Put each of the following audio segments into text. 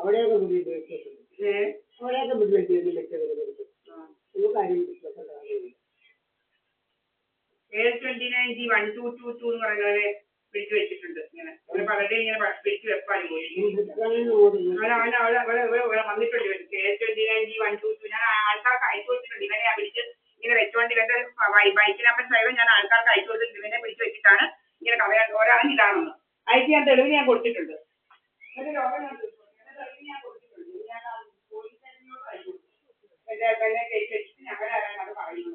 അവിടെയൊക്കെ A29G1222 എന്ന് പറയുന്നവരെ പിടിച്ചു വെച്ചിട്ടുണ്ട്. ഇങ്ങനെ പലരെയും ഇങ്ങനെ പിടിച്ചു വെപ്പാൻ പോയി വന്നിട്ടുണ്ട്. A29G122 ഞാൻ ആൾക്കാർക്ക് അയച്ചു കൊടുത്തിട്ടുണ്ട്. ഇവനെ പിടിച്ച് ഇങ്ങനെ വെച്ചോണ്ട് ഇവന്റെ ബൈക്ക് നമ്പർ സൈഡ് ഞാൻ ആൾക്കാർക്ക് അയച്ചു കൊടുത്തിട്ടുണ്ട്. ഇവനെ പിടിച്ചു വെച്ചിട്ടാണ് ഇങ്ങനെ പറയാൻ ഒരാൾ ഇതാണെന്ന് അയച്ച് ഞാൻ തെളിവ് ഞാൻ കൊടുത്തിട്ടുണ്ട്. ഞങ്ങളാരാണ് പറയുന്നത്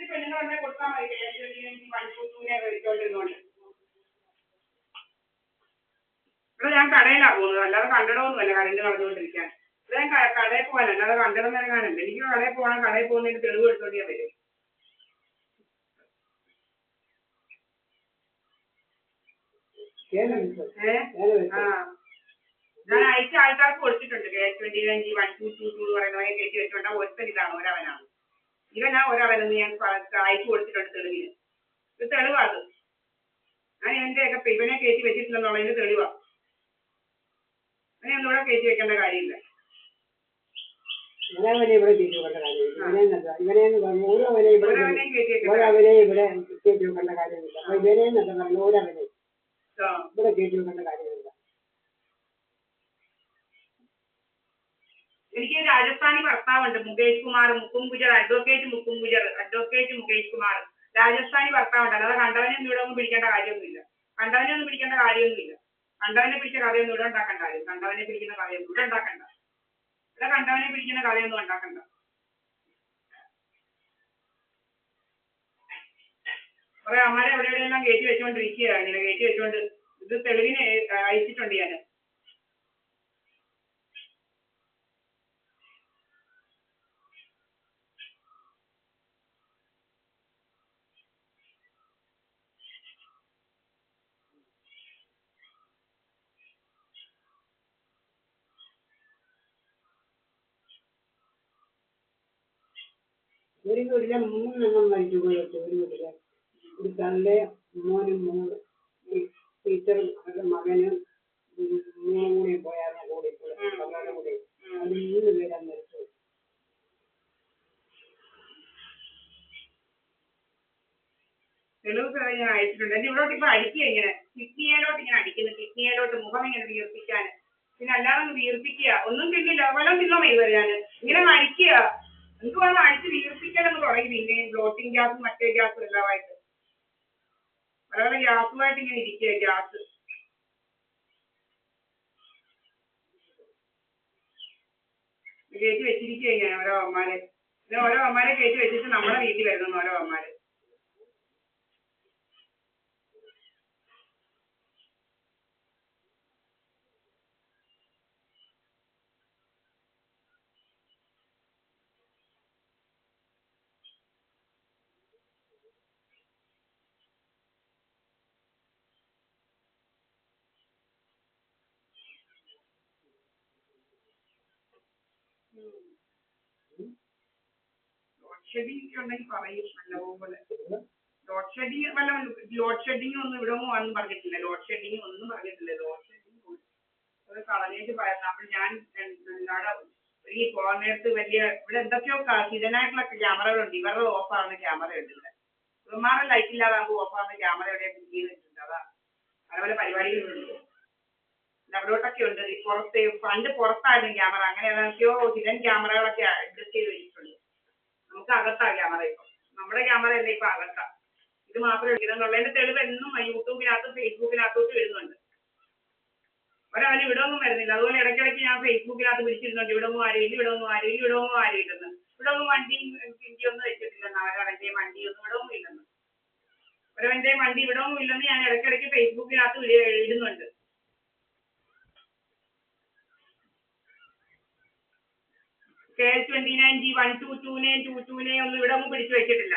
പെണ്ണുങ്ങളെ കൊടുത്താൽ മതി. വിളിച്ചോണ്ടിരുന്നോണ്ട് ഇവിടെ ഞാൻ കടയിലാണ് പോകുന്നത്, അല്ലാതെ കണ്ടിടമൊന്നുമല്ല കടലിൽ നടന്നുകൊണ്ടിരിക്കാൻ. ഇവിടെ ഞാൻ കടയിൽ പോകാൻ അല്ലാതെ കണ്ടിടം ഇറങ്ങാനുണ്ട്. എനിക്ക് കടയിൽ പോകണം. കടയിൽ പോകുന്നതിന് തെളിവ് എടുത്തോണ്ട് ഞാൻ വരും. ഞാൻ അയച്ച ആൾക്കാർക്ക് കൊടുത്തിട്ടുണ്ട്. A29G1222 പറയുന്നവരെ കയറ്റി വെച്ചോണ്ടാ ഒരുത്തൻ ഇതാണ്, ഒരവനാണ്. ഇവനാ ഒരവനെന്ന് ഞാൻ അയച്ചു കൊടുത്തിട്ടുണ്ട് തെളിവിന്. ഇത് തെളിവാത്. ഞാൻ എന്റെയൊക്കെ ഇവനെ കയറ്റി വെച്ചിട്ടില്ലെന്നുള്ളതിന് തെളിവാ. അങ്ങനെ ഒന്നുകൂടെ കയറ്റി വെക്കേണ്ട കാര്യമില്ല. എനിക്ക് രാജസ്ഥാനി ഭർത്താവുണ്ട്, മുകേഷ് കുമാർ, മുക്കുംഗുജർ, അഡ്വക്കേറ്റ് മുകേഷ് കുമാർ. രാജസ്ഥാനി ഭർത്താവുണ്ട്. അല്ലാതെ കണ്ടവനെ ഇവിടെ ഒന്നും പിടിക്കേണ്ട കാര്യമൊന്നുമില്ല. കണ്ടവനെ പിടിച്ച കഥയൊന്നും ഇവിടെ ഉണ്ടാക്കണ്ട. കണ്ടവനെ പിടിക്കുന്ന കഥയൊന്നും ഇവിടെ ഉണ്ടാക്കണ്ട. ഇവിടെ കണ്ടവനെ പിടിക്കുന്ന കഥയൊന്നും ഉണ്ടാക്കണ്ട. കുറെ അമ്മമാരെ എവിടെയെല്ലാം കയറ്റി വെച്ചുകൊണ്ടിരിക്കുകയാണ്. ഇങ്ങനെ കയറ്റി വെച്ചുകൊണ്ട് ഇത് തെളിവിന് അയച്ചിട്ടുണ്ട് ഞാൻ. ഒരു വീട്ടിലെ 3 എണ്ണം മരിച്ചു പോയിട്ട് ഒരു വീട്ടിലെ ഒരു തന്റെ മോനും ടീച്ചറും അവരുടെ മകനും 3 കൂടി പോയായിരുന്നു കൂടി കൂടി അത് 3 പേരാ മരിച്ചു. തെളിവ് ഞാൻ അയച്ചിട്ടുണ്ട്. എന്റെ ഇവിടോട്ട് ഇപ്പൊ അടിക്കുക ഇങ്ങനെ കിഡ്നിയിലോട്ട് ഇങ്ങനെ അടിക്കുന്നു. കിഡ്നിയിലോട്ട് മുഖം ഇങ്ങനെ വീർപ്പിക്കാൻ. പിന്നെ അല്ലാതെ വീർപ്പിക്കുക ഒന്നും തിന്നില്ല. വല്ലതും തിന്നോ ഇതുവരെ ഞാൻ ഇങ്ങനെ അടിക്കുക. എന്തുവാണ് അടിച്ച് വീർപ്പിക്കാനെന്ന് തുടങ്ങി. പിന്നെ ബ്ലോട്ടിംഗ് ഗ്യാസും മറ്റേ ഗ്യാസും എല്ലാമായിട്ട് പല ഗ്യാസുമായിട്ട് ഇങ്ങനെ ഇരിക്കുക. ഗ്യാസ് കയറ്റി വെച്ചിരിക്കുക ഇങ്ങനെ ഓരോ അമ്മമാരെ. പിന്നെ ഓരോ അമ്മമാരെ കയറ്റി വെച്ചിട്ട് നമ്മുടെ വീട്ടിൽ വരുന്നു ഓരോ അമ്മമാര്. ലോഡ് ഷെഡിങ് ഉണ്ടെങ്കിൽ പറയും നല്ലപോലെ. ലോഡ് ഷെഡിങ് ഒന്നും ഇവിടെ ഒന്നും പറഞ്ഞിട്ടില്ല. ലോഡ് ഷെഡിങ് ഒന്നും പറഞ്ഞിട്ടില്ല. ലോഡ് ഷെഡിങ് കളഞ്ഞേക്ക് അപ്പോൾ ഞാൻ ഈ പോകുന്ന നേരത്ത് വലിയ ഇവിടെ എന്തൊക്കെയോ ഹിഡനായിട്ടുള്ള ക്യാമറകളുണ്ട്. ഇവരുടെ ഓഫാകുന്ന ക്യാമറയുണ്ട് ഇവിടെ. ഇവന്മാരുടെ ലൈറ്റ് ഇല്ലാതാകുമ്പോൾ ഓഫാകുന്ന ക്യാമറ എവിടെയാണ് ഫിറ്റ് ചെയ്തിട്ടുണ്ട്. അതാ അതുപോലെ പരിപാടികളുണ്ട്. അവിടോട്ടൊക്കെ ഉണ്ട്. ഈ പുറത്ത് പണ്ട് പുറത്തായിരുന്നു ക്യാമറ. അങ്ങനെ ഏതൊക്കെയോ ഹിഡൻ ക്യാമറകളൊക്കെ അഡ്ജസ്റ്റ് ചെയ്ത് വെച്ചിട്ടുണ്ട്. നമുക്ക് അകത്താ ക്യാമറ. ഇപ്പം നമ്മുടെ ക്യാമറ അല്ല, ഇപ്പം അകത്താ. ഇത് മാത്രമേ ഇടുന്നുള്ളതിന്റെ തെളിവ് എന്നും യൂട്യൂബിനകത്തും ഫേസ്ബുക്കിനകത്തോട്ട് വരുന്നുണ്ട്. ഒരവന് ഇവിടെ ഒന്നും വരുന്നില്ല. അതുപോലെ ഇടയ്ക്കിടയ്ക്ക് ഞാൻ ഫേസ്ബുക്കിനകത്ത് പിടിച്ചിരുന്നുണ്ട്. ഇവിടെ ഒന്നും ആരെയില്ല, ഇവിടെ ഒന്നും ആരെയില്ല, ഇവിടെ ഒന്നും ആരെയില്ലെന്ന്. ഇവിടെ ഒന്നും വണ്ടിയും ഒന്നും വെച്ചിട്ടില്ലെന്ന്. അവരവൻ്റെയും വണ്ടിയൊന്നും ഇവിടെ ഒന്നും ഇല്ലെന്ന്. അവരവൻ്റെയും വണ്ടി ഇവിടെ ഒന്നും ഇല്ലെന്ന് ഞാൻ ഇടയ്ക്കിടയ്ക്ക് ഫേസ്ബുക്കിനകത്ത് ഇടുന്നുണ്ട്. A29G122 ഒന്നും ഇവിടെ ഒന്നും പിടിച്ചു വെച്ചിട്ടില്ല.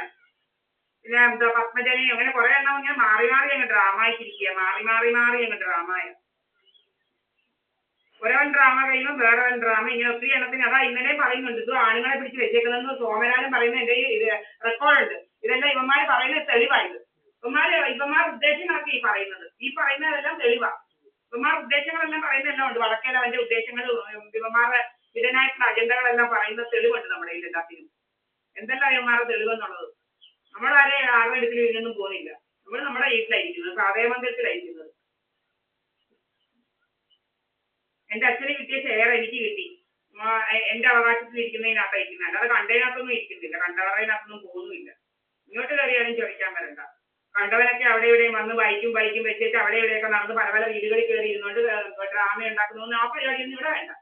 പിന്നെ എന്താ പത്മജനി അങ്ങനെ കുറെ എണ്ണം ഇങ്ങനെ മാറി മാറി അങ്ങ് ഡ്രാമ ആയിട്ടിരിക്കുക, മാറി അങ്ങ് ഡ്രാമായ. ഒരവൻ ഡ്രാമ കഴിയുമ്പോൾ വേറൊരു ഡ്രാമ, ഇങ്ങനെ ഒത്തിരി എണ്ണത്തിന്. അതാ ഇന്നലെ പറയുന്നുണ്ട്, ഇത് ആണുങ്ങളെ പിടിച്ച് വെച്ചേക്കുന്നതെന്ന് സോമനാഥൻ പറയുന്ന എൻ്റെ ഇത് റെക്കോർഡുണ്ട്. ഇതെല്ലാം ഇവന്മാർ പറയുന്നത് തെളിവായത്. ഇവന്മാർ ഉദ്ദേശങ്ങളൊക്കെ ഈ പറയുന്നതെല്ലാം തെളിവാണ്. ഇവന്മാർ ഉദ്ദേശങ്ങളെല്ലാം പറയുന്നതെല്ലാം ഉണ്ട്. വടക്കേല അവന്റെ ഉദ്ദേശങ്ങൾ, ഇവന്മാരുടെ ഇതിനായിട്ടുള്ള അജണ്ടകളെല്ലാം പറയുന്ന തെളിവുണ്ട് നമ്മുടെ ഇതിൽ എല്ലാത്തിനും. എന്തെല്ലാം ഇവന്മാരുടെ തെളിവെന്നുള്ളത്. നമ്മളാരെ ആരുടെ അടുക്കലും ഇതിനൊന്നും പോകുന്നില്ല. നമ്മൾ നമ്മുടെ വീട്ടിലായിരിക്കുന്നത്, സാധയമന്ദിരത്തിലായിരിക്കുന്നത്. എൻ്റെ അച്ഛന് കിട്ടിയ ഷെയർ എനിക്ക് കിട്ടി. എൻ്റെ അവകാശത്തിൽ ഇരിക്കുന്നതിനകത്ത് ഇരിക്കുന്നത്, അല്ലാതെ കണ്ടതിനകത്തൊന്നും ഇരിക്കുന്നില്ല, കണ്ടവറതിനകത്തൊന്നും പോകുന്നില്ല. ഇങ്ങോട്ട് കയറിയാലും ചോദിക്കാൻ വരണ്ട. കണ്ടവനൊക്കെ അവിടെ ഇവിടെയും വന്ന് ബൈക്കും വെച്ചിട്ട് അവിടെ ഇവിടെയൊക്കെ നടന്ന് പല പല വീടുകളിൽ കയറി ഇരുന്നുകൊണ്ട് ഡ്രാമ ഉണ്ടാക്കുന്നു. ആ പരിപാടിയൊന്നും ഇവിടെ വേണ്ട.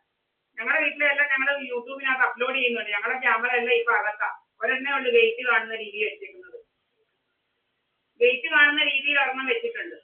ഞങ്ങളുടെ വീട്ടിലെല്ലാം ഞങ്ങൾ യൂട്യൂബിനകത്ത് അപ്ലോഡ് ചെയ്യുന്നുണ്ട്. ഞങ്ങളുടെ ക്യാമറ എല്ലാം ഇപ്പൊ അകത്താ. ഒരെണ്ണേ ഉള്ളു ഗേറ്റ് കാണുന്ന രീതിയിൽ വെച്ചിരിക്കുന്നത്. ഗേറ്റ് കാണുന്ന രീതിയിൽ ഒരെണ്ണം വെച്ചിട്ടുണ്ട്.